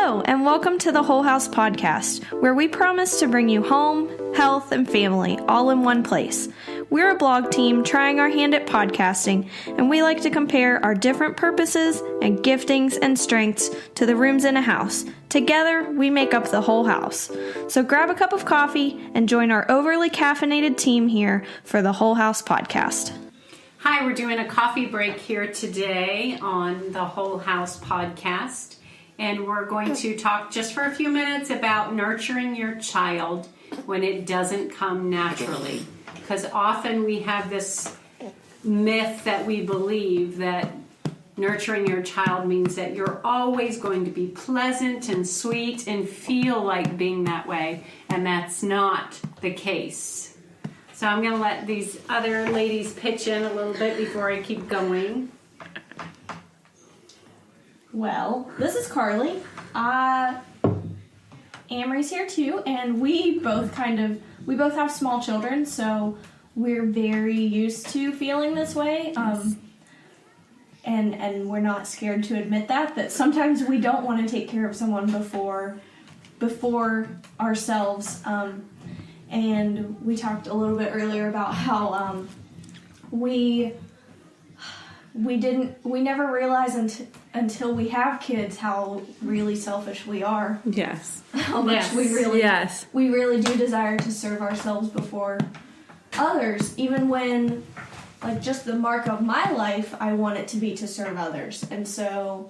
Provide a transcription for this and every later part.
Hello, and welcome to the Whole House Podcast, where we promise to bring you home, health, and family all in one place. We're a blog team trying our hand at podcasting, and we like to compare our different purposes and giftings and strengths to the rooms in a house. Together, we make up the whole house. So grab a cup of coffee and join our overly caffeinated team here for the Whole House Podcast. Hi, we're doing a coffee break here today on the Whole House Podcast. And we're going to talk just for a few minutes about nurturing your child when it doesn't come naturally. Because often we have this myth that we believe that nurturing your child means that you're always going to be pleasant and sweet and feel like being that way. And that's not the case. So I'm going to let these other ladies pitch in a little bit before I keep going. Well, this is Carly. Amory's here too, and we both have small children, so we're very used to feeling this way. And we're not scared to admit that sometimes we don't want to take care of someone before ourselves. And we talked a little bit earlier about how we never realize until we have kids how really selfish we are. Yes. How much we really do desire to serve ourselves before others, even when, like, just the mark of my life, I want it to be to serve others. And so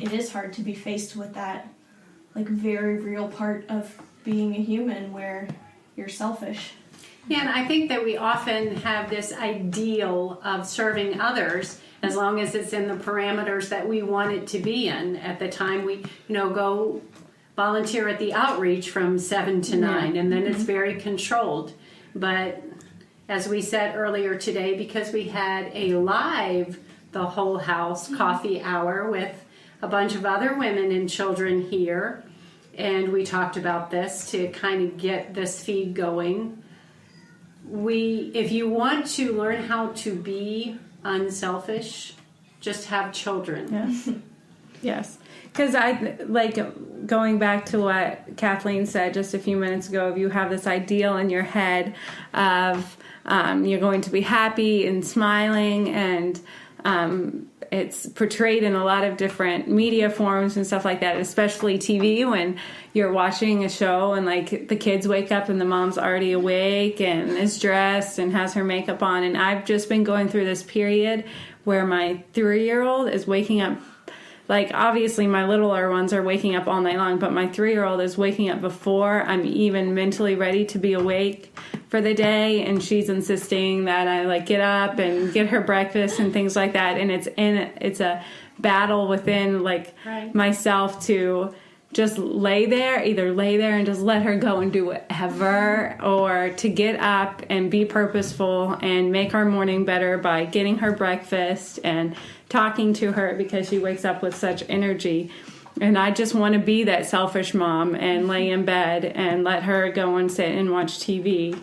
it is hard to be faced with that, like, very real part of being a human where you're selfish. Yeah, and I think that we often have this ideal of serving others as long as it's in the parameters that we want it to be in. At the time we, go volunteer at the outreach from 7 to 9, and then it's very controlled. But as we said earlier today, because we had a live The Whole House coffee hour with a bunch of other women and children here, and we talked about this to kind of get this feed going. If you want to learn how to be unselfish, just have children. Yes. Yes. Because going back to what Kathleen said just a few minutes ago, if you have this ideal in your head of you're going to be happy and smiling, and it's portrayed in a lot of different media forms and stuff like that, especially TV, when you're watching a show and, like, the kids wake up and the mom's already awake and is dressed and has her makeup on. And I've just been going through this period where my 3-year-old is waking up. Like, obviously my littler ones are waking up all night long, but my 3-year-old is waking up before I'm even mentally ready to be awake for the day, and she's insisting that I, get up and get her breakfast and things like that. And it's a battle within, myself to just either lay there and just let her go and do whatever, or to get up and be purposeful and make our morning better by getting her breakfast and talking to her because she wakes up with such energy. And I just want to be that selfish mom and lay in bed and let her go and sit and watch TV.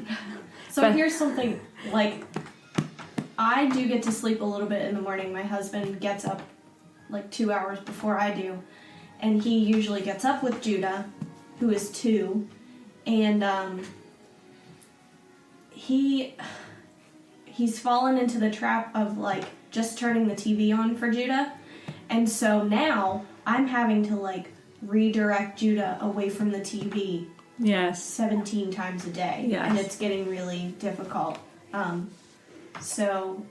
So here's something, I do get to sleep a little bit in the morning. My husband gets up 2 hours before I do. And he usually gets up with Judah, who is 2. And he's fallen into the trap of, just turning the TV on for Judah. And so now I'm having to, redirect Judah away from the TV. Yes. 17 times a day. Yes. And it's getting really difficult. So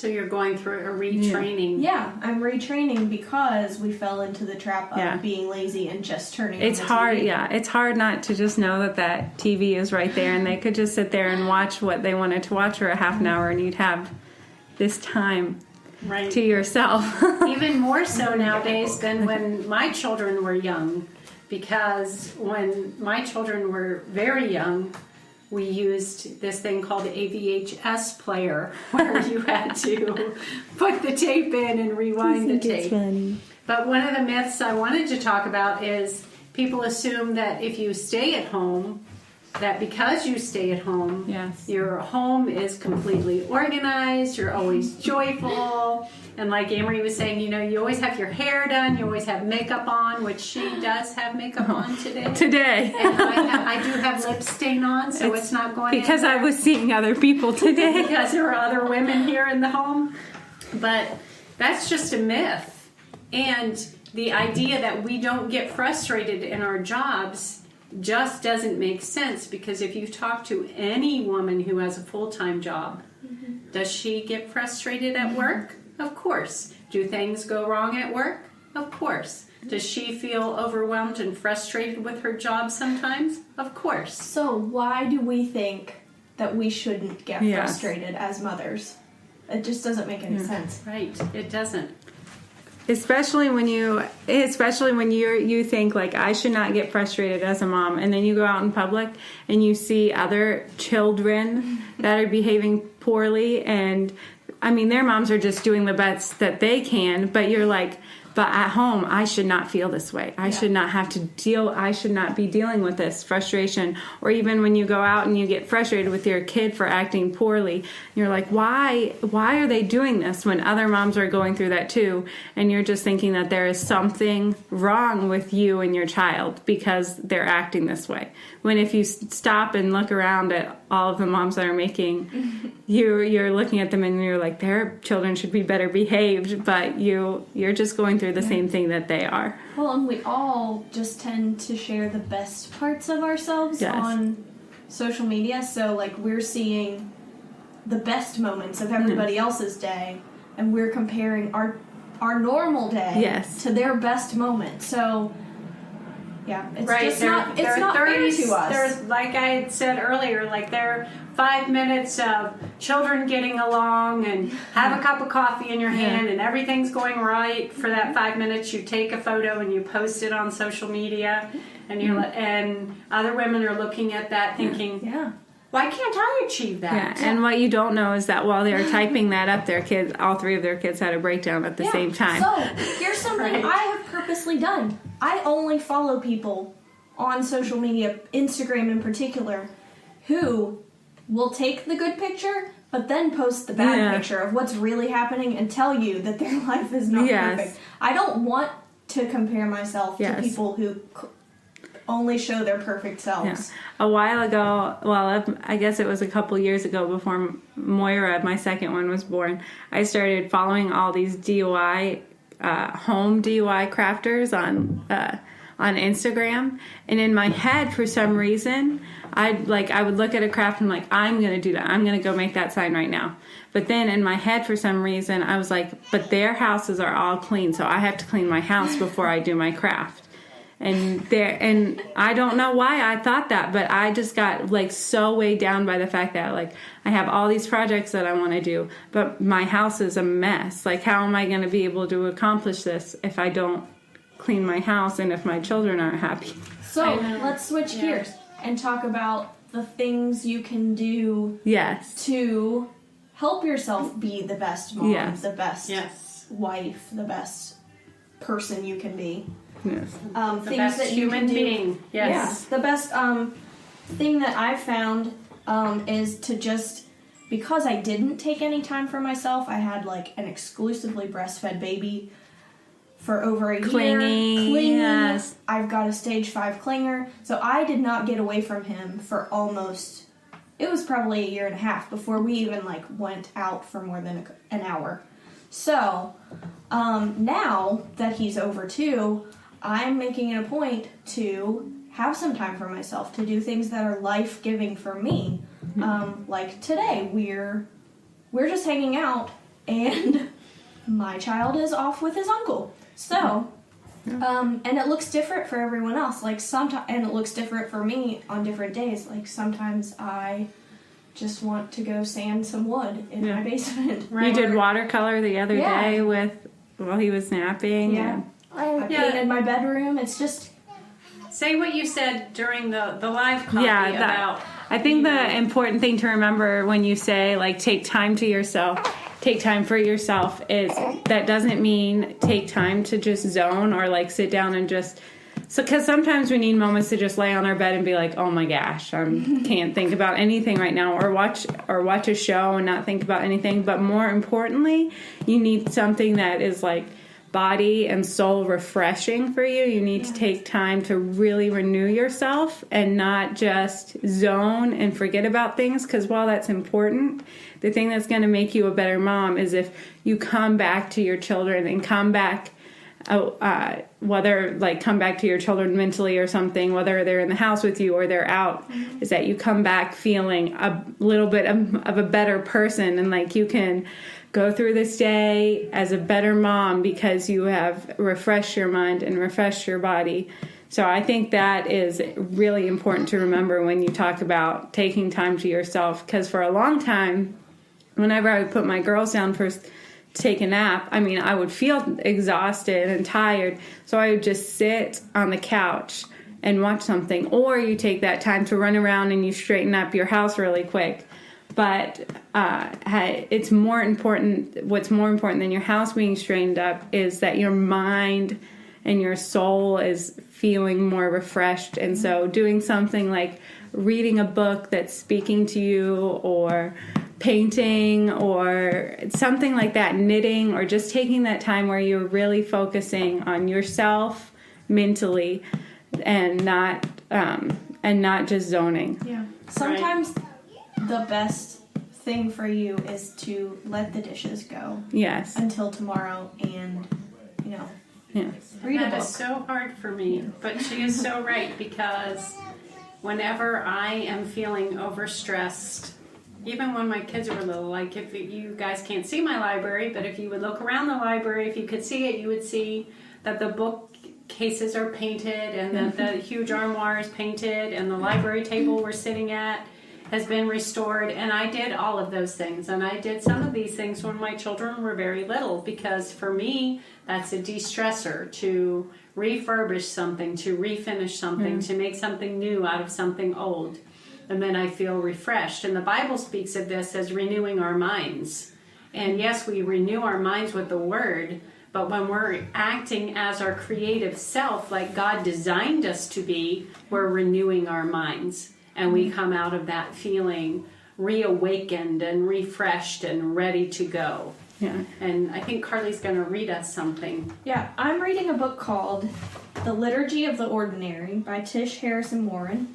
you're going through a retraining. Yeah, I'm retraining because we fell into the trap of being lazy and just turning on the TV. It's hard, it's hard not to just know that TV is right there, and they could just sit there and watch what they wanted to watch for a half an hour, and you'd have this time to yourself. Even more so nowadays than when my children were young, because when my children were very young, we used this thing called a VHS player, where you had to put the tape in and rewind the tape. Funny. But one of the myths I wanted to talk about is people assume that if you stay at home that because you stay at home, Yes. your home is completely organized, you're always joyful. And like Amory was saying, you always have your hair done, you always have makeup on, which she does have makeup on today. Today. And I do have lip stain on, so it's not going Because anywhere. I was seeing other people today. Because there are other women here in the home. But that's just a myth. And the idea that we don't get frustrated in our jobs just doesn't make sense, because if you talk to any woman who has a full-time job, does she get frustrated at work? Of course. Do things go wrong at work? Of course. Does she feel overwhelmed and frustrated with her job sometimes? Of course. So why do we think that we shouldn't get Yes. frustrated as mothers? It just doesn't make any sense. Right. It doesn't. Especially when you think like, I should not get frustrated as a mom, and then you go out in public and you see other children that are behaving poorly, and I mean, their moms are just doing the best that they can, but you're like, but at home, I should not feel this way. I should not have to I should not be dealing with this frustration. Or even when you go out and you get frustrated with your kid for acting poorly, you're like, why are they doing this when other moms are going through that too? And you're just thinking that there is something wrong with you and your child because they're acting this way. When if you stop and look around at all of the moms that are making, you're looking at them and you're like, their children should be better behaved, but you're just going through the same thing that they are. Well, and we all just tend to share the best parts of ourselves Yes. on social media. So, like, we're seeing the best moments of everybody else's day, and we're comparing our normal day Yes. to their best moment. So, yeah, it's Right. just not fair to us. There's, like I had said earlier, like there are 5 minutes of children getting along and have a cup of coffee in your hand and everything's going right for that 5 minutes. You take a photo and you post it on social media, and and other women are looking at that thinking, Yeah. why can't I achieve that? Yeah, and what you don't know is that while they were typing that up, all 3 of their kids had a breakdown at the same time. So, here's something Right. I have purposely done. I only follow people on social media, Instagram in particular, who will take the good picture, but then post the bad picture of what's really happening and tell you that their life is not perfect. I don't want to compare myself to people who only show their perfect selves. Yeah. A while ago, well, I guess it was a couple years ago before Moira, my second one, was born, I started following all these DIY, home DIY crafters on Instagram. And in my head, for some reason, I would look at a craft and I'm like, I'm going to do that. I'm going to go make that sign right now. But then in my head, for some reason, I was like, but their houses are all clean, so I have to clean my house before I do my craft. And I don't know why I thought that, but I just got like so weighed down by the fact that like I have all these projects that I want to do, but my house is a mess. Like, how am I going to be able to accomplish this if I don't clean my house and if my children aren't happy? So, let's switch gears and talk about the things you can do to help yourself be the best mom, the best wife, the best person you can be. Yes. The Things best that you human can do. being. Yes. Yeah, the best thing that I've found is to just, because I didn't take any time for myself, I had like an exclusively breastfed baby for over a year. Clinging. Yes. I've got a stage 5 clinger, so I did not get away from him for almost, it was probably a year and a half before we even like went out for more than an hour. So now that he's over 2, I'm making it a point to have some time for myself, to do things that are life-giving for me. Like today, we're just hanging out, and my child is off with his uncle. So, and it looks different for everyone else. Like and it looks different for me on different days. Like sometimes I just want to go sand some wood in my basement. You did watercolor the other day while he was napping. Yeah. I painted my bedroom. It's just... Say what you said during the live copy about... I think the important thing to remember when you say, like, take time to yourself, take time for yourself, is that doesn't mean take time to just zone or, like, sit down and just So, because sometimes we need moments to just lay on our bed and be like, "Oh my gosh, I can't think about anything right now," or watch a show and not think about anything. But more importantly, you need something that is like body and soul refreshing for you. You need to take time to really renew yourself and not just zone and forget about things. Because while that's important, the thing that's going to make you a better mom is if you come back to your children and come back. Whether like come back to your children mentally or something, whether they're in the house with you or they're out, is that you come back feeling a little bit of a better person, and like you can go through this day as a better mom because you have refreshed your mind and refreshed your body. So I think that is really important to remember when you talk about taking time to yourself, because for a long time, whenever I would put my girls down for take a nap, I mean, I would feel exhausted and tired, so I would just sit on the couch and watch something. Or you take that time to run around and you straighten up your house really quick. But it's more important, what's more important than your house being straightened up is that your mind and your soul is feeling more refreshed. And so doing something like reading a book that's speaking to you, or painting, or something like that, knitting, or just taking that time where you're really focusing on yourself mentally and not just zoning. Yeah. Sometimes the best thing for you is to let the dishes go. Yes. Until tomorrow, and read a That book. is so hard for me, but she is so right, because whenever I am feeling overstressed, even when my kids were little, like if you guys can't see my library, but if you would look around the library, if you could see it, you would see that the bookcases are painted, and that the huge armoire is painted, and the library table we're sitting at has been restored. And I did all of those things, and I did some of these things when my children were very little, because for me, that's a de-stressor, to refurbish something, to refinish something, to make something new out of something old. And then I feel refreshed. And the Bible speaks of this as renewing our minds. And yes, we renew our minds with the Word, but when we're acting as our creative self, like God designed us to be, we're renewing our minds. And we come out of that feeling reawakened and refreshed and ready to go. Yeah. And I think Carly's going to read us something. Yeah, I'm reading a book called The Liturgy of the Ordinary by Tish Harrison Warren.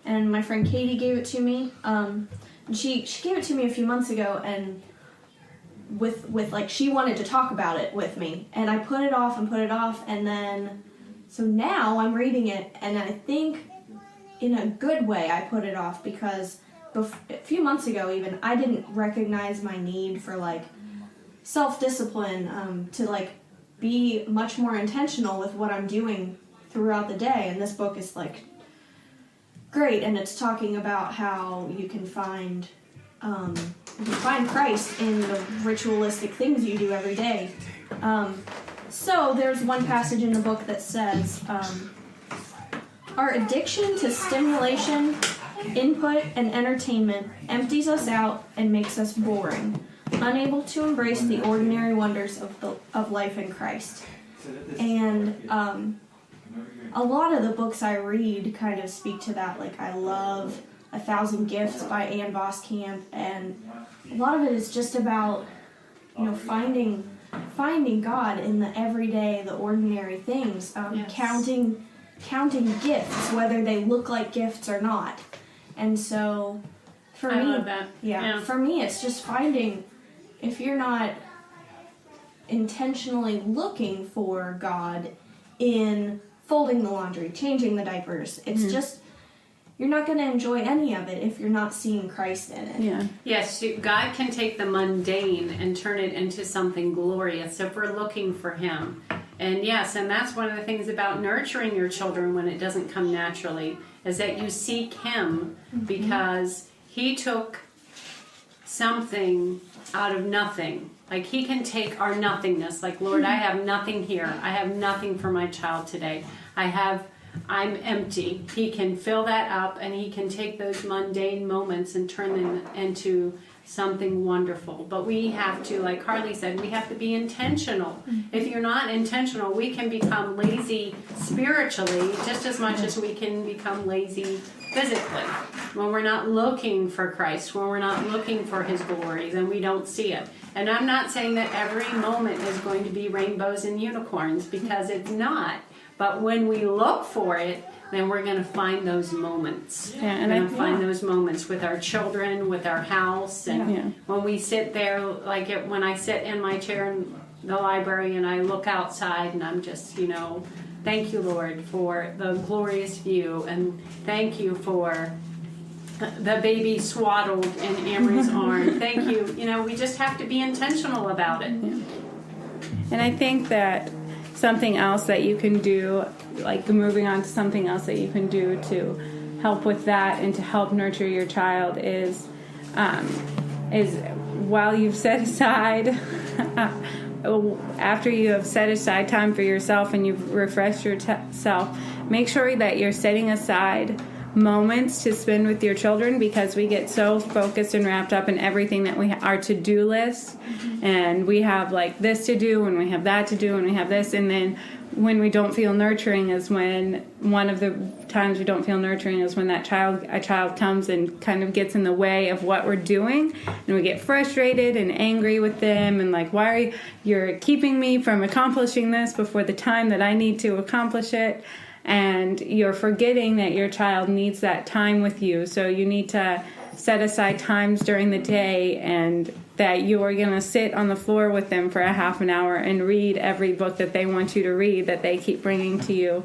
And my friend Katie gave it to me. She gave it to me a few months ago, and with like she wanted to talk about it with me, and I put it off, and then so now I'm reading it, and I think in a good way I put it off, because a few months ago even I didn't recognize my need for like self-discipline, to like be much more intentional with what I'm doing throughout the day. And this book is like great, and it's talking about how you can find Christ in the ritualistic things you do every day. So there's one passage in the book that says, our addiction to stimulation, input, and entertainment empties us out and makes us boring, unable to embrace the ordinary wonders of life in Christ. And a lot of the books I read kind of speak to that. Like, I love 1,000 Gifts by Ann Voskamp, and a lot of it is just about, finding God in the everyday, the ordinary things, counting gifts, whether they look like gifts or not. And so, for me, love that. Yeah, for me, it's just finding, if you're not intentionally looking for God in folding the laundry, changing the diapers, it's just, you're not going to enjoy any of it if you're not seeing Christ in it. Yeah. Yes, God can take the mundane and turn it into something glorious if we're looking for Him. And yes, and that's one of the things about nurturing your children when it doesn't come naturally, is that you seek Him, because He took something out of nothing. Like, He can take our nothingness. Like, Lord, I have nothing here. I have nothing for my child today. I'm empty. He can fill that up, and He can take those mundane moments and turn them into something wonderful. But we have to, like Carly said, we have to be intentional. If you're not intentional, we can become lazy spiritually just as much as we can become lazy physically. When we're not looking for Christ, when we're not looking for His glory, then we don't see it. And I'm not saying that every moment is going to be rainbows and unicorns, because it's not. But when we look for it, then we're going to find those moments. Yeah, and we're going to find those moments with our children, with our house. And when we sit there, like when I sit in my chair in the library and I look outside, and I'm just, thank you, Lord, for the glorious view. And thank you for the baby swaddled in Amory's arm. Thank you. We just have to be intentional about it. Yeah. And I think that something else that you can do, like moving on to something else that you can do to help with that and to help nurture your child is while you've set aside, after you have set aside time for yourself and you've refreshed yourself, make sure that you're setting aside moments to spend with your children, because we get so focused and wrapped up in everything that our to-do list, and we have like this to do and we have that to do and we have this, and then when we don't feel nurturing is when one of the times we don't feel nurturing is when a child comes and kind of gets in the way of what we're doing, and we get frustrated and angry with them and like, why are you're keeping me from accomplishing this before the time that I need to accomplish it. And you're forgetting that your child needs that time with you. So you need to set aside times during the day, and that you are going to sit on the floor with them for a half an hour and read every book that they want you to read, that they keep bringing to you.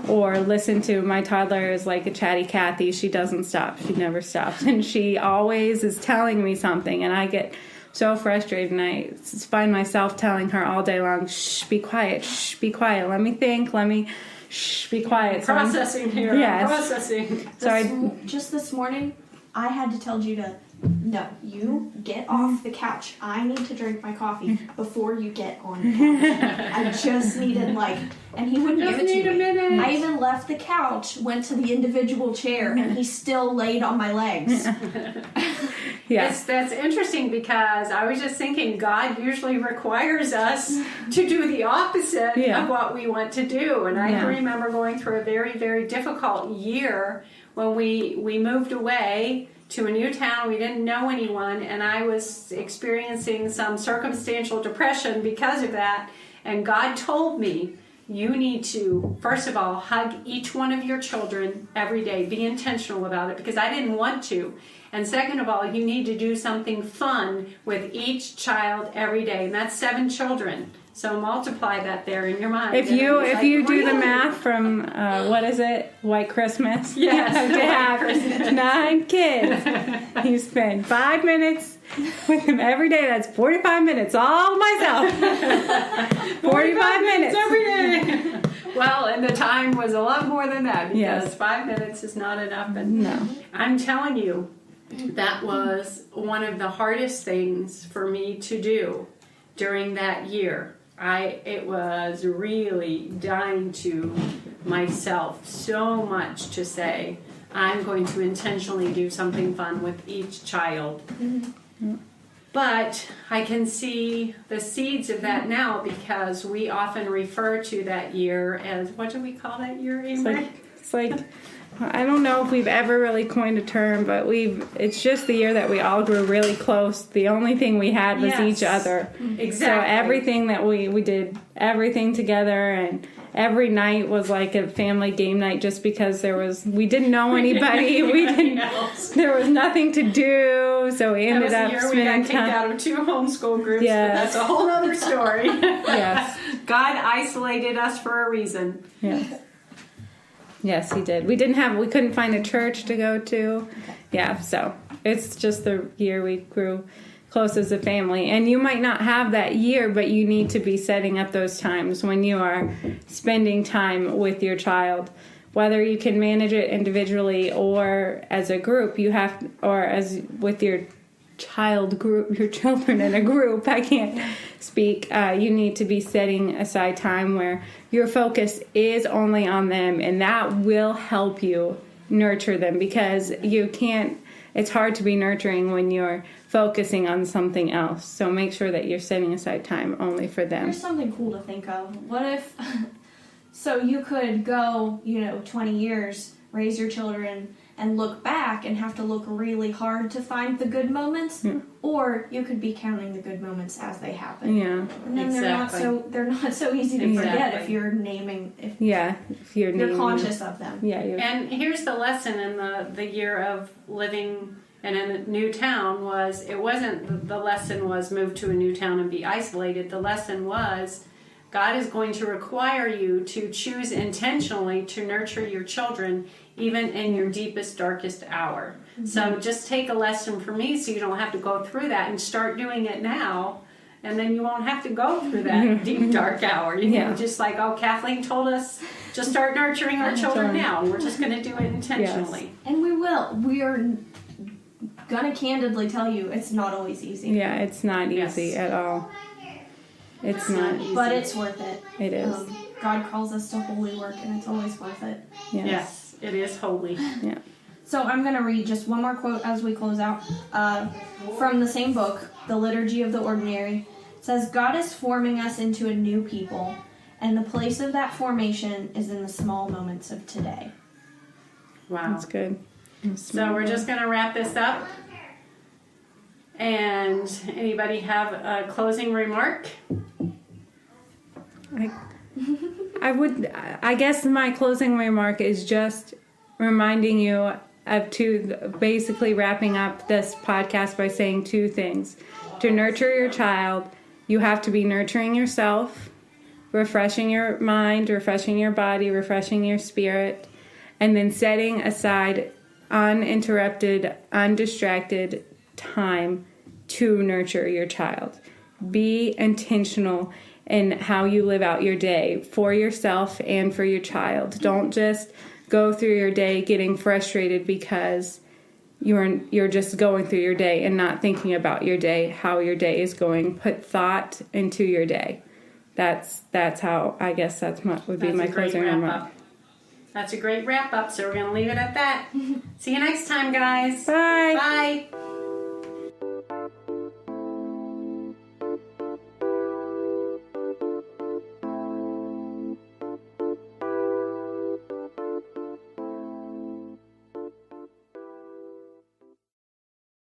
Or listen to, my toddler is like a chatty Cathy. She doesn't stop. She never stops. And she always is telling me something. And I get so frustrated, and I find myself telling her all day long, shh, be quiet, let me think, shh, be quiet. Processing here. Yes. Processing. Just this morning, I had to tell Judah, no, you get off the couch. I need to drink my coffee before you get on the couch. I just needed and he wouldn't give it to me. I even left the couch, went to the individual chair, and he still laid on my legs. Yes. That's interesting, because I was just thinking God usually requires us to do the opposite of what we want to do. And I can remember going through a very, very difficult year when we moved away to a new town. We didn't know anyone, and I was experiencing some circumstantial depression because of that. And God told me, you need to, first of all, hug each one of your children every day. Be intentional about it, because I didn't want to. And second of all, you need to do something fun with each child every day. And that's 7 children. So multiply that there in your mind. If you do the math from, what is it, White Christmas? Yes. You have to have 9 kids. You spend 5 minutes with them every day. That's 45 minutes all myself. 45 minutes every day. Well, and the time was a lot more than that, because 5 minutes is not enough. And no. I'm telling you, that was one of the hardest things for me to do during that year. It was really dying to myself so much to say, I'm going to intentionally do something fun with each child. Mm-hmm. But I can see the seeds of that now, because we often refer to that year as, what do we call that year, Amory? It's like I don't know if we've ever really coined a term, but it's just the year that we all grew really close. The only thing we had was each other. Exactly. So everything that we did everything together, and every night was like a family game night, just because we didn't know anybody. There was nothing to do, so we ended up spending time. We got kicked out of 2 homeschool groups, yes. But that's a whole other story. Yes. God isolated us for a reason. Yes. Yes, he did. We couldn't find a church to go to. Yeah, so it's just the year we grew close as a family. And you might not have that year, but you need to be setting up those times when you are spending time with your child. Whether you can manage it individually or as a group, or as with your child group, your children in a group, I can't speak, you need to be setting aside time where your focus is only on them, and that will help you nurture them, because you can't it's hard to be nurturing when you're focusing on something else. So make sure that you're setting aside time only for them. Here's something cool to think of. What if, so you could go, 20 years, raise your children, and look back and have to look really hard to find the good moments, or you could be counting the good moments as they happen. Yeah. And then they're not so easy to forget if you're naming, if you're conscious of them. Yeah. And here's the lesson in the year of living in a new town was, it wasn't, the lesson was move to a new town and be isolated. The lesson was, God is going to require you to choose intentionally to nurture your children even in your deepest, darkest hour. Mm-hmm. So just take a lesson from me so you don't have to go through that, and start doing it now, and then you won't have to go through that deep, dark hour. You know, just like, Kathleen told us, just start nurturing our children now. We're just going to do it intentionally. Yes. And we will. We are going to candidly tell you it's not always easy. Yeah, it's not easy at all. It's not easy. But it's worth it. It is. God calls us to holy work, and it's always worth it. Yes, it is holy. Yeah. So I'm going to read just one more quote as we close out from the same book, The Liturgy of the Ordinary. It says, God is forming us into a new people, and the place of that formation is in the small moments of today. Wow. That's good. So we're just going to wrap this up. And anybody have a closing remark? I guess my closing remark is just reminding you of basically wrapping up this podcast by saying two things. To nurture your child, you have to be nurturing yourself, refreshing your mind, refreshing your body, refreshing your spirit, and then setting aside uninterrupted, undistracted time to nurture your child. Be intentional in how you live out your day for yourself and for your child. Don't just go through your day getting frustrated because you're just going through your day and not thinking about your day, how your day is going. Put thought into your day. That's how, I guess would be my closing remark. That's a great wrap up, so we're going to leave it at that. See you next time, guys. Bye. Bye.